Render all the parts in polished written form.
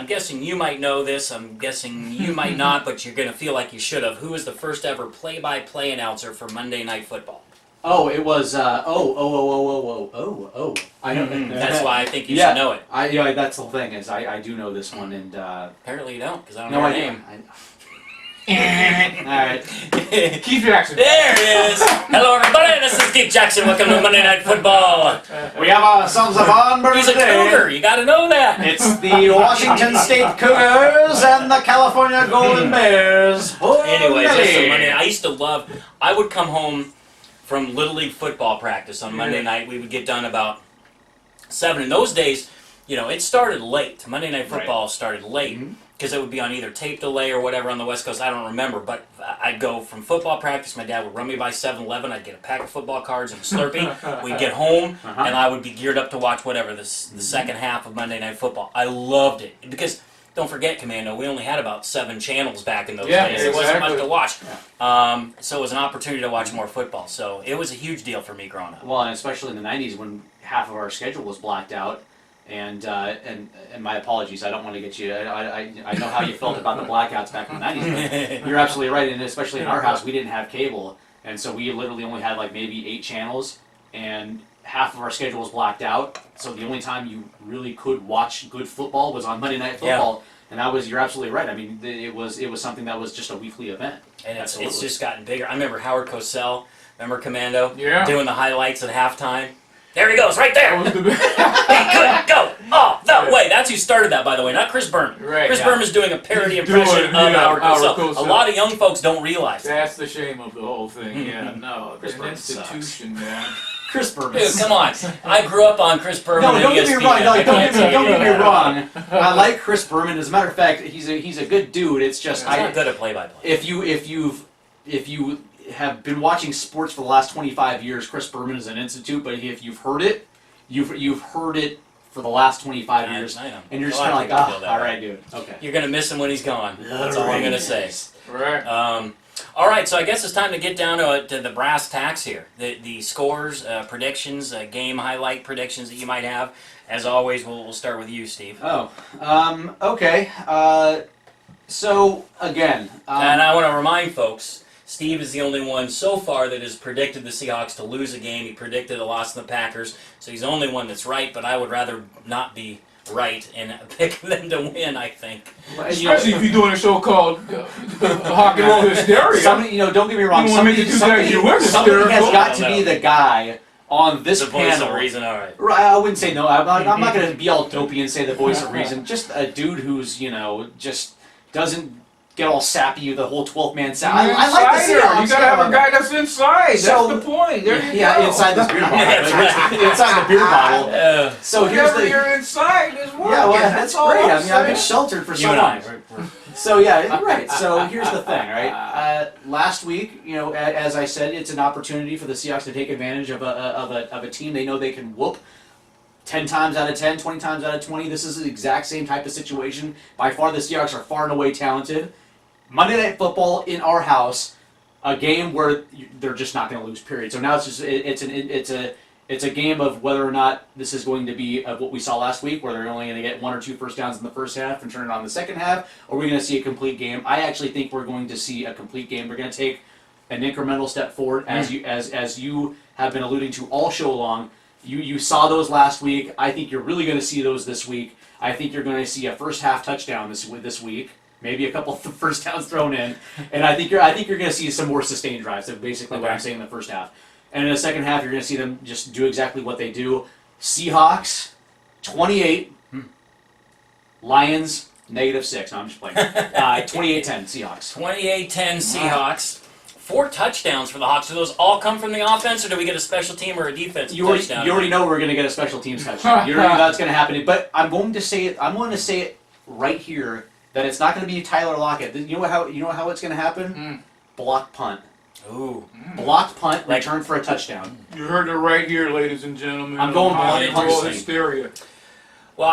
guessing you might know this, I'm guessing you might not, but you're going to feel like you should have. Who was the first ever play-by-play announcer for Monday Night Football? Oh, it was, I know. That's why I think you should know it. That's the whole thing, is I do know this one, and, Apparently you don't, because I don't know her name. Alright. Keith Jackson. There it is! Hello everybody, this is Keith Jackson, welcome to Monday Night Football. We have ourselves a barn bird He's a cougar, you gotta know that. It's the Washington State Cougars and the California Golden Bears. Anyway, just some Monday. I would come home from Little League football practice on Monday night. We would get done about 7. In those days, it started late. Monday Night Football started late because it would be on either tape delay or whatever on the West Coast. I don't remember, but I'd go from football practice. My dad would run me by 7-Eleven. I'd get a pack of football cards and a Slurpee. We'd get home, and I would be geared up to watch whatever, the second half of Monday Night Football. I loved it because, don't forget, Commando, we only had about 7 channels back in those days. It wasn't much to watch. Yeah. So it was an opportunity to watch more football. So it was a huge deal for me growing up. Well, and especially in the 90s when half of our schedule was blacked out. And my apologies, I don't want to get you, I know how you felt about the blackouts back in the 90s, but you're absolutely right, and especially in our house, we didn't have cable, and so we literally only had like maybe 8 channels, and half of our schedule was blacked out, so the only time you really could watch good football was on Monday Night Football, and you're absolutely right. I mean, it was something that was just a weekly event. And it's just gotten bigger. I remember Howard Cosell, remember Commando, doing the highlights at halftime. There he goes, right there. He couldn't go. Oh, no way. That's who started that, by the way, not Chris Berman. Right, Chris Berman's doing a parody impression of Howard Cosell. A lot of young folks don't realize that. That's the shame of the whole thing. Yeah, no, Chris an Berman institution, man. Chris Berman. Dude, come on. I grew up on Chris Berman. No, don't get me wrong. Don't get me wrong. I like Chris Berman. As a matter of fact, he's a good dude. It's just he's not good at play-by-play. If you have been watching sports for the last 25 years, Chris Berman is an institute, but if you've heard it, you've heard it for the last 25 years, I know. And you're just kind of like, all right, dude, okay. You're going to miss him when he's gone. That's all I'm going to say. Right. All right, so I guess it's time to get down to the brass tacks here. The scores, predictions, game highlight predictions that you might have. As always, we'll start with you, Steve. Okay. So, again... and I want to remind folks, Steve is the only one so far that has predicted the Seahawks to lose a game. He predicted a loss in the Packers, so he's the only one that's right, but I would rather not be right and pick them to win, I think. Especially if you're doing a show called Hockey Roll Hysteria. Somebody, don't get me wrong, somebody has got to be the guy on this panel. The voice of reason, all right. Right, I wouldn't say no. I'm not going to be all dopey and say the voice of reason. Just a dude who's, just doesn't get all sappy with the whole 12th man sound. I like the Seahawks. You gotta have a guy that's inside. That's the point. There you go. Inside this beer bottle. Inside the beer bottle. So you're inside is work. Yeah, well, that's great. I mean, I've been sheltered for so long. So yeah, right. So here's the thing, right? Last week, as I said, it's an opportunity for the Seahawks to take advantage of a team they know they can whoop. 10 times out of 10, 20 times out of 20. This is the exact same type of situation. By far, the Seahawks are far and away talented. Monday Night Football in our house, a game where they're just not going to lose. Period. So now it's a game of whether or not this is going to be what we saw last week, where they're only going to get 1 or 2 first downs in the first half and turn it on in the second half, or we're going to see a complete game. I actually think we're going to see a complete game. We're going to take an incremental step forward, as you have been alluding to all show long. You saw those last week. I think you're really going to see those this week. I think you're going to see a first half touchdown this week. Maybe a couple of first downs thrown in, and I think you're going to see some more sustained drives. That's basically what I'm saying in the first half. And in the second half, you're going to see them just do exactly what they do. Seahawks, 28. Lions, -6. No, I'm just playing. 28-10 Seahawks. 28-10 Seahawks. 4 touchdowns for the Hawks. Do those all come from the offense, or do we get a special team or a defense touchdown? You already know we're going to get a special teams touchdown. You already know that's going to happen. But I'm going to say it right here that it's not going to be Tyler Lockett. You know how it's going to happen? Blocked punt. Ooh. Blocked punt, return for a touchdown. You heard it right here, ladies and gentlemen. I'm going blocked punt. Hysteria. Well,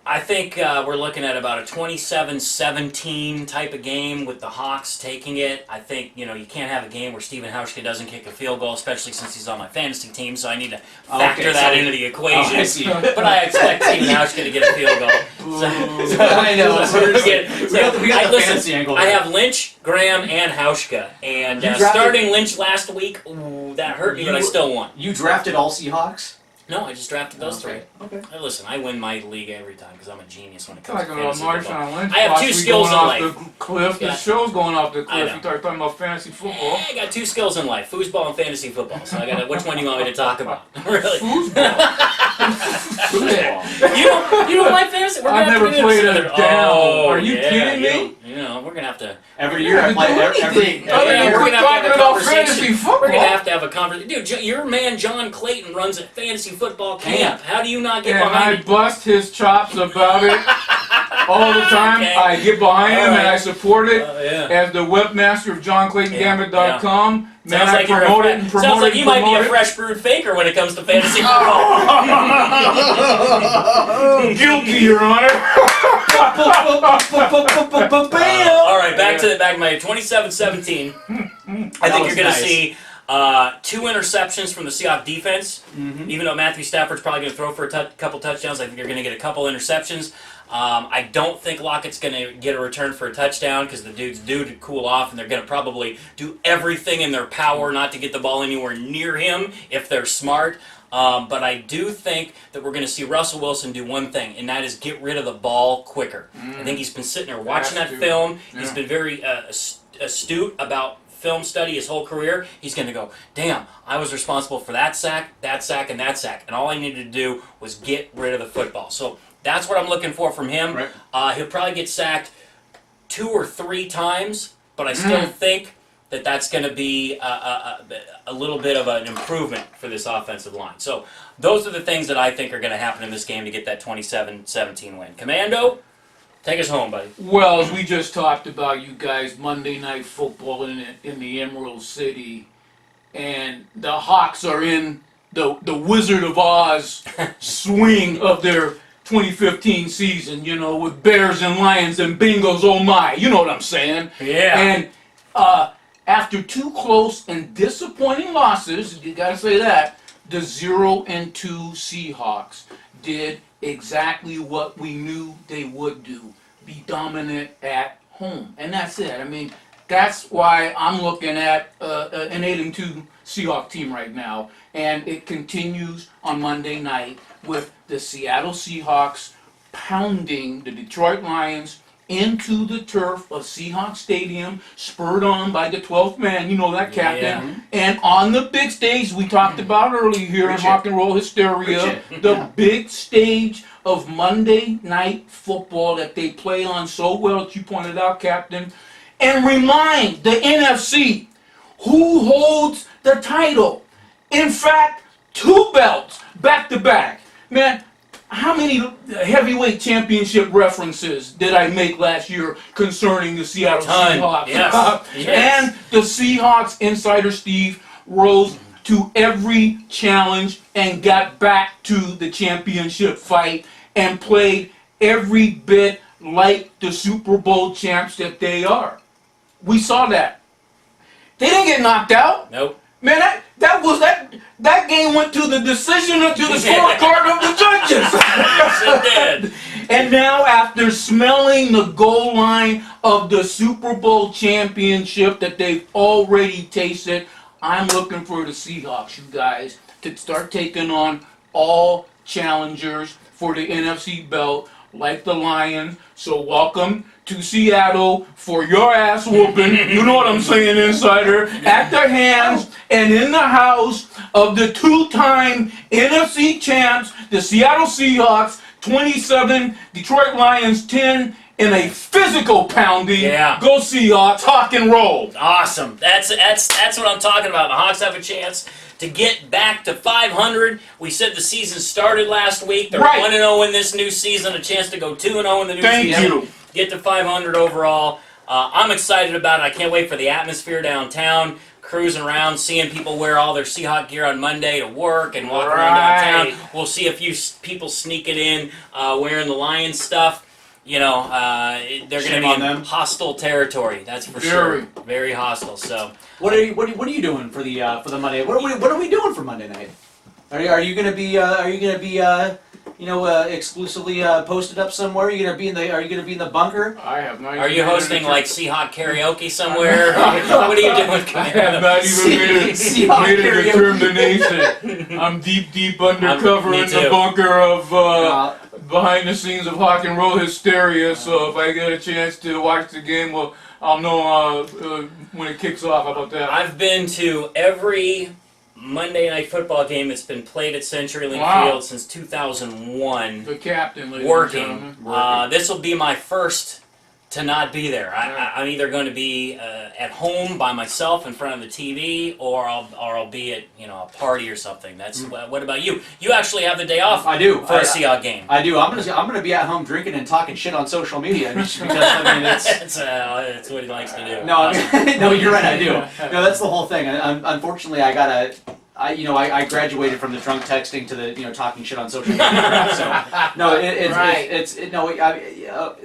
I think we're looking at about a 27-17 type of game with the Hawks taking it. I think, you can't have a game where Steven Hauschka doesn't kick a field goal, especially since he's on my fantasy team, so I need to factor that into the equation. I see. But I expect Steven Hauschka to get a field goal. I know. We got the listen, fantasy angle. I have Lynch, Graham, and Hauschka. And starting Lynch last week, that hurt me, but I still won. You drafted all Seahawks? No, I just drafted those three. Okay. Listen, I win my league every time because I'm a genius when it comes Like to a fantasy football. Marshawn Lynch. I have two skills in life. The cliff. The show's going off the cliff. know. You start talking about fantasy football. I got two skills in life: foosball and fantasy football. So I got which one do you want me to talk about? Really? You don't like fantasy? We're I've never played it down. Oh, Are you kidding me? We're gonna have to. Every year I play every We're talking about fantasy We're football. gonna have to have a conversation. Dude, your man John Clayton runs a fantasy football camp. How do you not get And behind I it? bust his chops about it all the time. Okay. I get behind him and I support it. Yeah. As the webmaster of JohnClaytonGambit.com, man, Sounds I like promote it and promote sounds like it you and might be promote a it. fresh brewed faker when it comes to fantasy football. Guilty, Your Honor. All right, back to my 27-17. I think you're going to see 2 interceptions from the Seahawks defense. Even though Matthew Stafford's probably going to throw for a couple touchdowns, I think you're going to get a couple interceptions. I don't think Lockett's going to get a return for a touchdown because the dude's due to cool off, and they're going to probably do everything in their power not to get the ball anywhere near him if they're smart. But I do think that we're going to see Russell Wilson do one thing, and that is get rid of the ball quicker. I think he's been sitting there watching that film. Yeah. He's been very astute about film study his whole career. He's going to go, damn, I was responsible for that sack, and that sack. And all I needed to do was get rid of the football. So that's what I'm looking for from him. Right. He'll probably get sacked 2 or 3 times, but I still think that that's going to be a little bit of an improvement for this offensive line. So those are the things that I think are going to happen in this game to get that 27-17 win. Commando, take us home, buddy. Well, as we just talked about, you guys, Monday Night Football in the Emerald City, and the Hawks are in the Wizard of Oz swing of their 2015 season, with Bears and Lions and Bengals, oh my, you know what I'm saying? Yeah. And after 2 close and disappointing losses, you gotta say that, the 0-2 Seahawks did exactly what we knew they would do: be dominant at home. And that's it. I mean, that's why I'm looking at an 8-2 Seahawks team right now. And it continues on Monday night with the Seattle Seahawks pounding the Detroit Lions into the turf of Seahawks Stadium, spurred on by the 12th man, you know that, Captain. Yeah. And on the big stage we talked about earlier here in Rock and Roll Hysteria, the big stage of Monday Night Football that they play on so well, that you pointed out, Captain. And remind the NFC who holds the title. In fact, 2 belts back to back. Man, how many heavyweight championship references did I make last year concerning the Seattle Seahawks? Yes. Yes. And the Seahawks insider Steve rose to every challenge and got back to the championship fight and played every bit like the Super Bowl champs that they are. We saw that. They didn't get knocked out. Nope. Man, that game went to the decision or to the scorecard of the judges. Yes, it did. And now, after smelling the goal line of the Super Bowl championship that they've already tasted, I'm looking for the Seahawks, you guys, to start taking on all challengers for the NFC belt, like the Lions. So welcome to Seattle for your ass whooping, you know what I'm saying, insider, at the hands and in the house of the 2-time NFC champs, the Seattle Seahawks, 27, Detroit Lions 10, in a physical pounding. Yeah. Go Seahawks, hawk and roll. Awesome. That's what I'm talking about. The Hawks have a chance to get back to 500. We said the season started last week. They're 1-0 in this new season. A chance to go 2-0 in the new season. Thank you. Get to 500 overall. I'm excited about it. I can't wait for the atmosphere downtown. cruising around, seeing people wear all their Seahawk gear on Monday to work and walk around downtown. We'll see a few people sneaking in wearing the Lions stuff. You know, they're going to be in hostile territory. That's for sure. Very hostile. So, what are you doing for the Monday? What are we doing for Monday night? Are you going to be exclusively posted up somewhere? Are you going to be in the bunker? I have not. Are you hosting like Seahawk karaoke somewhere? What are you doing? I have not even made a determination. I'm deep undercover in the bunker of behind the scenes of Hawk and Roll Hysteria. So if I get a chance to watch the game, well, I'll know when it kicks off. How about that? I've been to every Monday night football game that's been played at CenturyLink Field since 2001. The captain, ladies working. and gentlemen. This will be my first to not be there. I'm either going to be at home by myself in front of the TV, or I'll be at a party or something. That's what about you? You actually have the day off. I do for a Seahawk game. I do. I'm gonna be at home drinking and talking shit on social media just because I mean it's what he likes to do. No, I mean, no, you're right. I do. No, that's the whole thing. Unfortunately, I graduated from the drunk texting to the talking shit on social media. So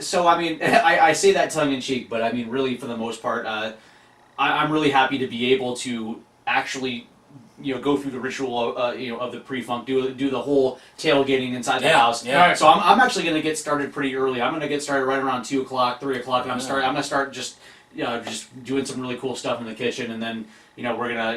so I mean I say that tongue in cheek, but I mean really for the most part, I'm really happy to be able to actually go through the ritual of the pre-funk, do the whole tailgating inside the house. Yeah. So I'm actually going to get started pretty early. I'm going to get started right around 2 o'clock, 3 o'clock, and I'm going to start just doing some really cool stuff in the kitchen, and then we're gonna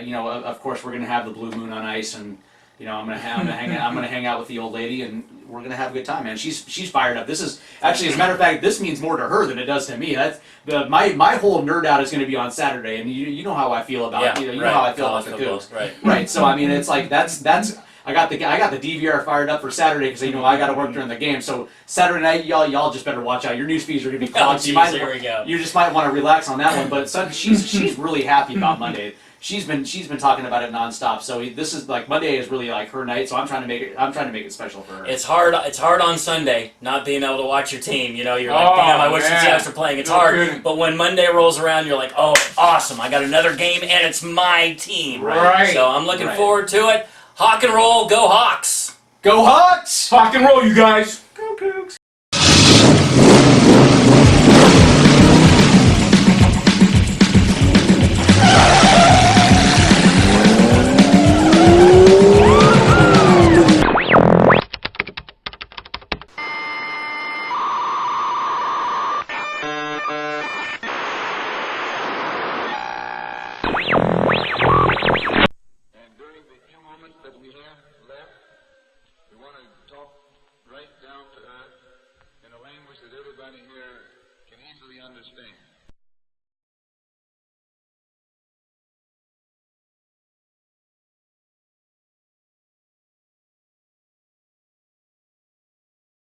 of course we're gonna have the Blue Moon on ice, and I'm gonna hang out with the old lady, and we're gonna have a good time, man. She's fired up. This is actually, as a matter of fact, this means more to her than it does to me. That's my whole nerd out is gonna be on Saturday, and you know how I feel about you know how I feel about the Cougs. Right. So I mean, it's like that's. I got the DVR fired up for Saturday because I got to work during the game. So Saturday night, y'all just better watch out. Your news feeds are gonna be clogged. You just might want to relax on that one. But she's really happy about Monday. She's been talking about it nonstop. So this is like Monday is really like her night. So I'm trying to make it special for her. It's hard on Sunday not being able to watch your team. You're like, damn, I wish the Seahawks were playing. It's hard. But when Monday rolls around, you're like, oh, awesome! I got another game and it's my team. Right. So I'm looking forward to it. Hawk and roll, go Hawks! Go Hawks! Hawk and roll, you guys! Go Cougs! That we have left, we want to talk right down to earth in a language that everybody here can easily understand.